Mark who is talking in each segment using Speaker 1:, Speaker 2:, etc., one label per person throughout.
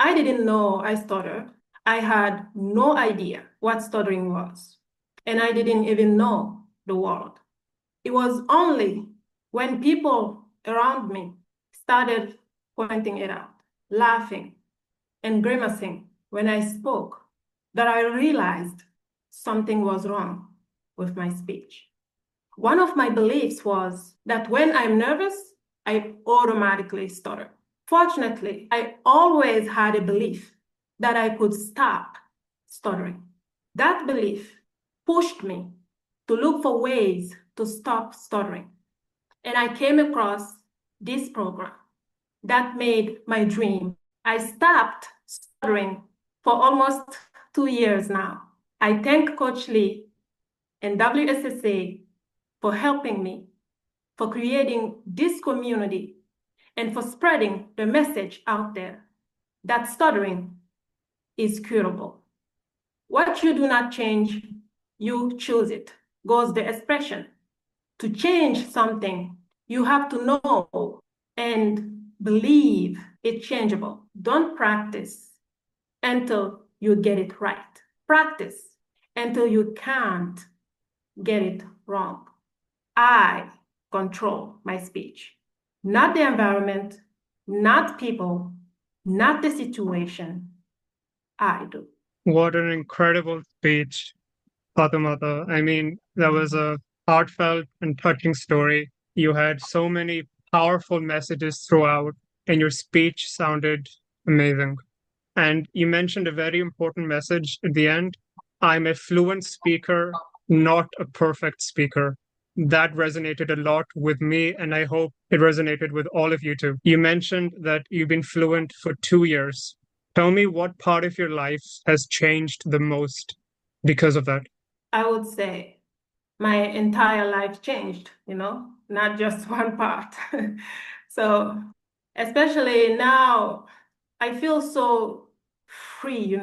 Speaker 1: I didn't know I stuttered. I had no idea what stuttering was, and I didn't even know the word. It was only when people around me started pointing it out, laughing, and grimacing when I spoke that I realized something was wrong with my speech. One of my beliefs was that when I'm nervous, I automatically stutter. Fortunately, I always had a belief that I could stop stuttering. That belief pushed me to look for ways to stop stuttering. And I came across this program that made my dream. I stopped stuttering for almost 2 years now. I thank Coach Lee and WSSA for helping me, for creating this community, and for spreading the message out there that stuttering is curable. What you do not change, you choose it, goes the expression. To change something, you have to know and believe it's changeable. Don't practice until you get it right. Practice until you can't get it wrong. I control my speech, not the environment, not people, not the situation. I do.
Speaker 2: What an incredible speech, Fatoumata. I mean, that was a heartfelt and touching story. You had so many powerful messages throughout, and your speech sounded amazing. And you mentioned a very important message at the end. I'm a fluent speaker, not a perfect speaker. That resonated a lot with me, and I hope it resonated with all of you too. You mentioned that you've been fluent for 2 years. Tell me what part of your life has changed the most because of that.
Speaker 1: I would say my entire life changed, not just one part. So, especially now, I feel so free.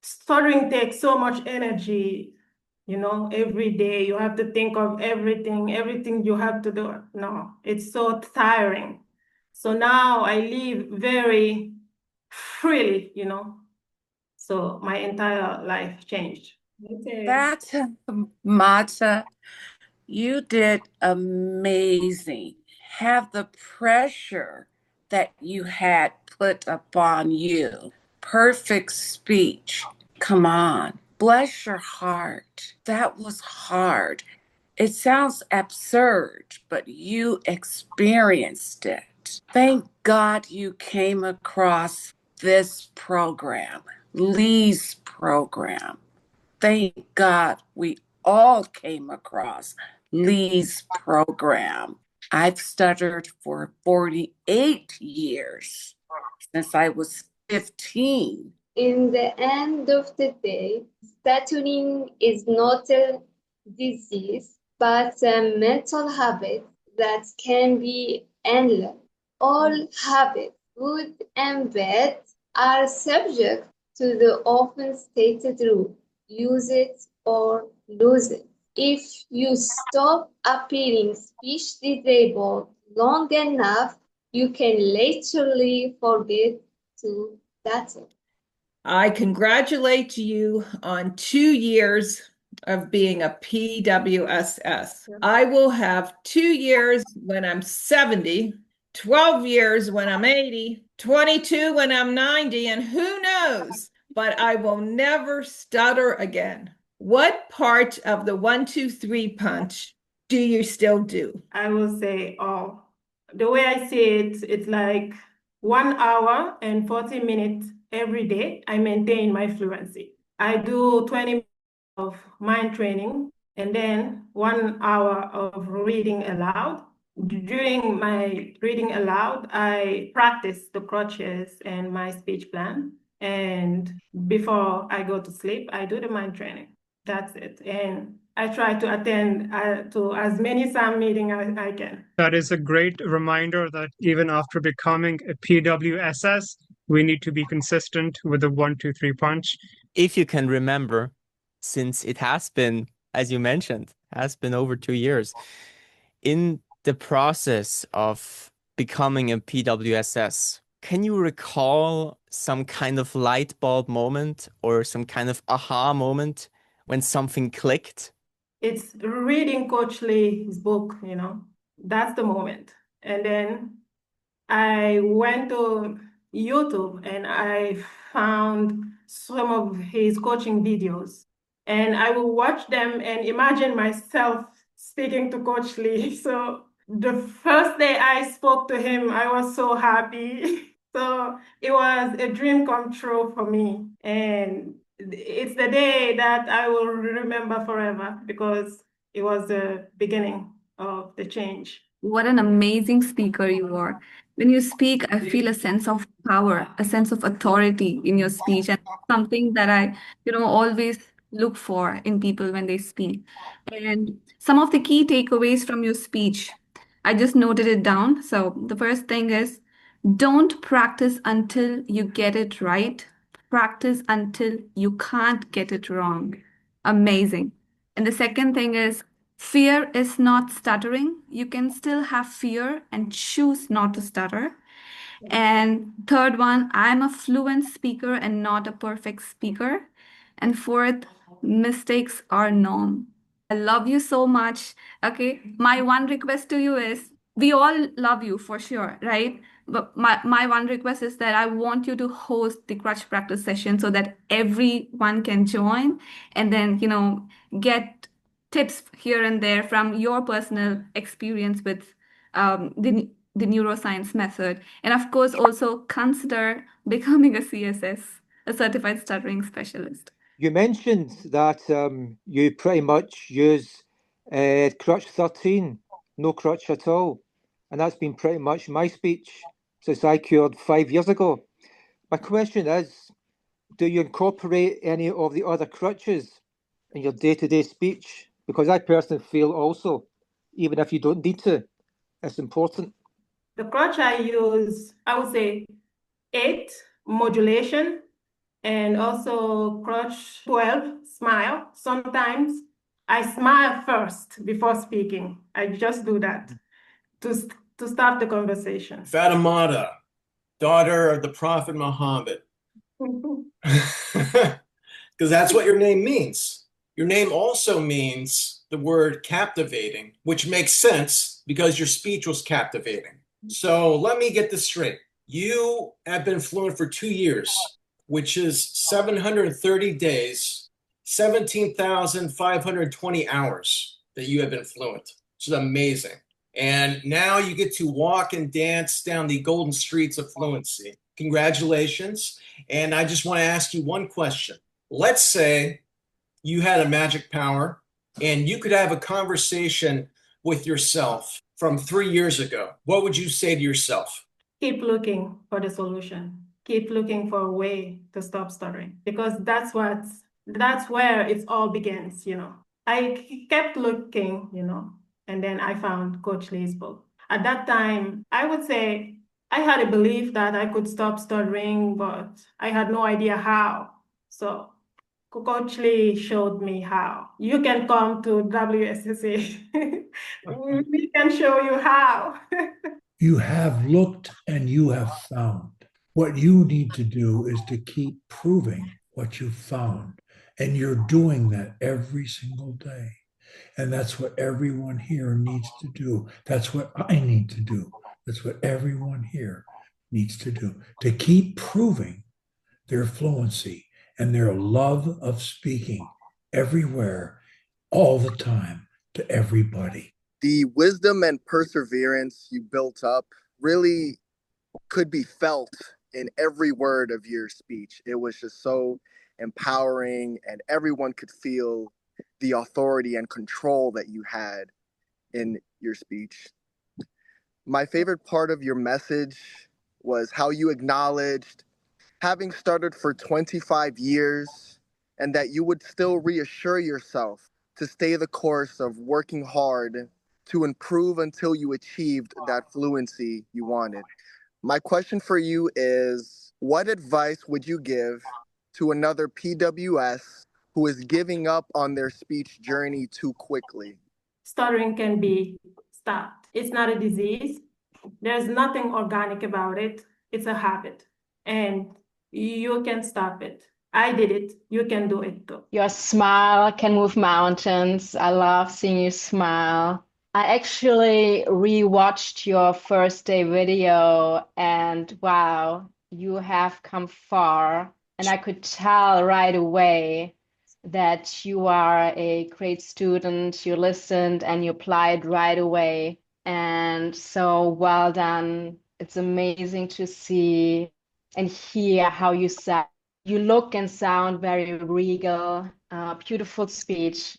Speaker 1: Stuttering takes so much energy, every day you have to think of everything you have to do. No, it's so tiring. So now I live very freely. So my entire life changed. Okay.
Speaker 3: Mata, you did amazing. Have the pressure that you had put upon you. Perfect speech. Come on. Bless your heart. That was hard. It sounds absurd, but you experienced it. Thank God you came across this program, Lee's program. Thank God we all came across Lee's program. I've stuttered for 48 years since I was 15.
Speaker 4: In the end of the day, stuttering is not a disease, but a mental habit that can be endless. All habits, good and bad, are subject to the often stated rule: use it or lose it. If you stop appearing speech disabled long enough, you can literally forget to stutter.
Speaker 5: I congratulate you on 2 years of being a PWSS. I will have 2 years when I'm 70, 12 years when I'm 80, 22 when I'm 90, and who knows, but I will never stutter again. What part of the 1, 2, 3 punch do you still do?
Speaker 1: I will say, the way I see it, it's like 1 hour and 40 minutes every day. I maintain my fluency. I do 20 minutes of mind training and then 1 hour of reading aloud. During my reading aloud, I practice the crutches and my speech plan. And before I go to sleep, I do the mind training. That's it. And I try to attend to as many SAM meetings as I can.
Speaker 2: That is a great reminder that even after becoming a PWSS, we need to be consistent with the 1, 2, 3 punch.
Speaker 6: If you can remember, since it has been, as you mentioned, has been over 2 years, in the process of becoming a PWSS, Can you recall some kind of light bulb moment or some kind of aha moment when something clicked?
Speaker 1: It's reading Coach Lee's book, you know, that's the moment. And then I went to YouTube and I found some of his coaching videos. And I will watch them and imagine myself speaking to Coach Lee. So the first day I spoke to him, I was so happy. So it was a dream come true for me. And it's the day that I will remember forever because it was the beginning of the change.
Speaker 7: What an amazing speaker you are. When you speak, I feel a sense of power, a sense of authority in your speech, and something that I, always look for in people when they speak. And some of the key takeaways from your speech, I just noted it down. So the first thing is don't practice until you get it right. Practice until you can't get it wrong. Amazing. And the second thing is fear is not stuttering. You can still have fear and choose not to stutter. And third one, I'm a fluent speaker and not a perfect speaker. And fourth, mistakes are norm. I love you so much. Okay. My one request to you is we all love you for sure, right? But my one request is that I want you to host the crutch practice session so that everyone can join and then, get tips here and there from your personal experience with the neuroscience method. And of course, also consider becoming a CSS, a certified stuttering specialist.
Speaker 8: You mentioned that you pretty much use crutch 13, no crutch at all. And that's been pretty much my speech since I cured 5 years ago. My question is, do you incorporate any of the other crutches in your day-to-day speech? Because I personally feel also, even if you don't need to, it's important.
Speaker 1: The crutch I use, I would say 8, modulation, and also crutch 12, smile. Sometimes I smile first before speaking. I just do that to start the conversation.
Speaker 9: Fatoumata, daughter of the Prophet Muhammad. Because that's what your name means. Your name also means the word captivating, which makes sense because your speech was captivating. So let me get this straight. You have been fluent for 2 years, which is 730 days, 17,520 hours that you have been fluent, which is amazing. And now you get to walk and dance down the golden streets of fluency. Congratulations. And I just want to ask you one question. Let's say you had a magic power and you could have a conversation with yourself from 3 years ago. What would you say to yourself?
Speaker 1: Keep looking for the solution. Keep looking for a way to stop stuttering because that's where it all begins, I kept looking, and then I found Coach Lee's book. At that time, I would say I had a belief that I could stop stuttering, but I had no idea how. So Coach Lee showed me how. You can come to WSSA. We can show you how.
Speaker 10: You have looked and you have found. What you need to do is to keep proving what you found. And you're doing that every single day. And that's what everyone here needs to do. That's what I need to do. That's what everyone here needs to do. To keep proving their fluency and their love of speaking everywhere, all the time, to everybody.
Speaker 11: The wisdom and perseverance you built up really could be felt in every word of your speech. It was just so empowering, and everyone could feel the authority and control that you had in your speech. My favorite part of your message was how you acknowledged having stuttered for 25 years and that you would still reassure yourself to stay the course of working hard to improve until you achieved that fluency you wanted. My question for you is, what advice would you give to another PWS who is giving up on their speech journey too quickly?
Speaker 1: Stuttering can be stopped. It's not a disease. There's nothing organic about it. It's a habit, and you can stop it. I did it. You can do it too.
Speaker 12: Your smile can move mountains. I love seeing you smile. I actually rewatched your first day video, and wow, you have come far. And I could tell right away that you are a great student. You listened and you applied right away. And so well done. It's amazing to see and hear how you sound. You look and sound very regal, beautiful speech.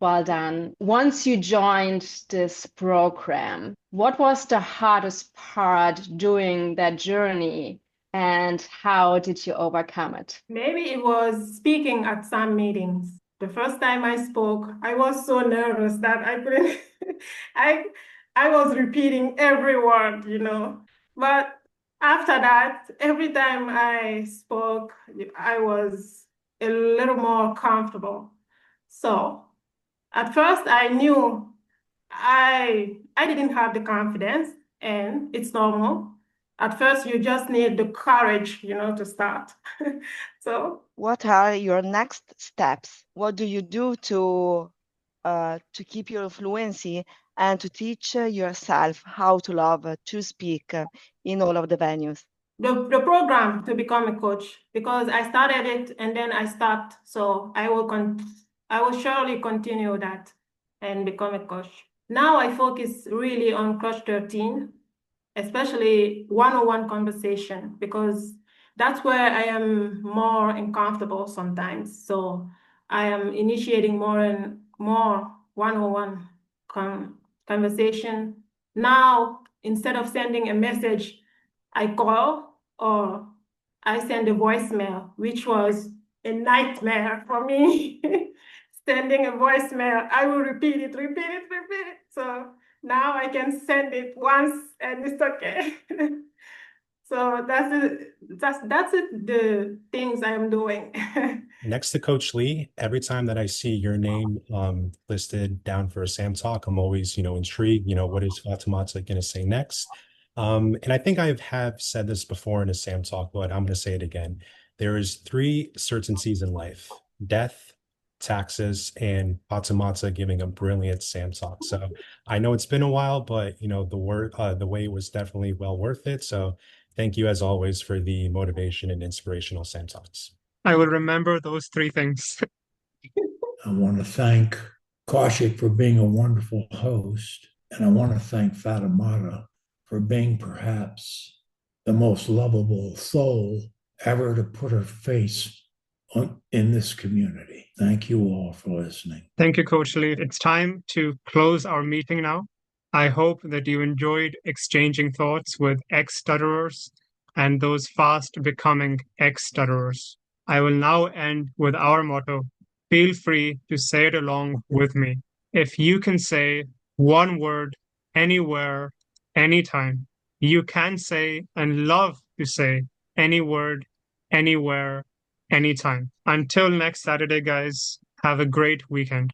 Speaker 12: Well done. Once you joined this program, what was the hardest part during that journey and how did you overcome it?
Speaker 1: Maybe it was speaking at some meetings. The first time I spoke, I was so nervous that I couldn't, I, I was repeating every word, But after that, every time I spoke, I was a little more comfortable. So at first, I knew I didn't have the confidence, and it's normal. At first, you just need the courage, to start. So
Speaker 13: What are your next steps? What do you do to keep your fluency and to teach yourself how to love to speak in all of the venues?
Speaker 1: the program to become a coach, because I started it and then I stopped. So I will surely continue that and become a coach. Now I focus really on Coach 13, especially one-on-one conversation, because that's where I am more uncomfortable sometimes. So I am initiating more and more one-on-one conversation. Now, instead of sending a message, I call or I send a voicemail, which was a nightmare for me. Sending a voicemail, I will repeat it. So now I can send it once and it's okay. So that's it. That's it, the things I'm doing.
Speaker 14: Next to Coach Lee, every time that I see your name listed down for a SAM talk, I'm always, intrigued, what is Fatoumata going to say next? And I think I have said this before in a SAM talk, but I'm going to say it again. There is 3 certainties in life: death, taxes, and Fatoumata giving a brilliant SAM talk. So I know it's been a while, but the wait was definitely well worth it. So thank you as always for the motivation and inspirational SAM talks.
Speaker 2: I will remember those 3 things.
Speaker 10: I want to thank Kaushik for being a wonderful host, and I want to thank Fatoumata for being perhaps the most lovable soul ever to put her face in this community. Thank you all for listening.
Speaker 2: Thank you, Coach Lee. It's time to close our meeting now. I hope that you enjoyed exchanging thoughts with ex-stutterers and those fast becoming ex-stutterers. I will now end with our motto. Feel free to say it along with me. If you can say one word anywhere, anytime, you can say and love to say any word, anywhere, anytime. Until next Saturday, guys, have a great weekend.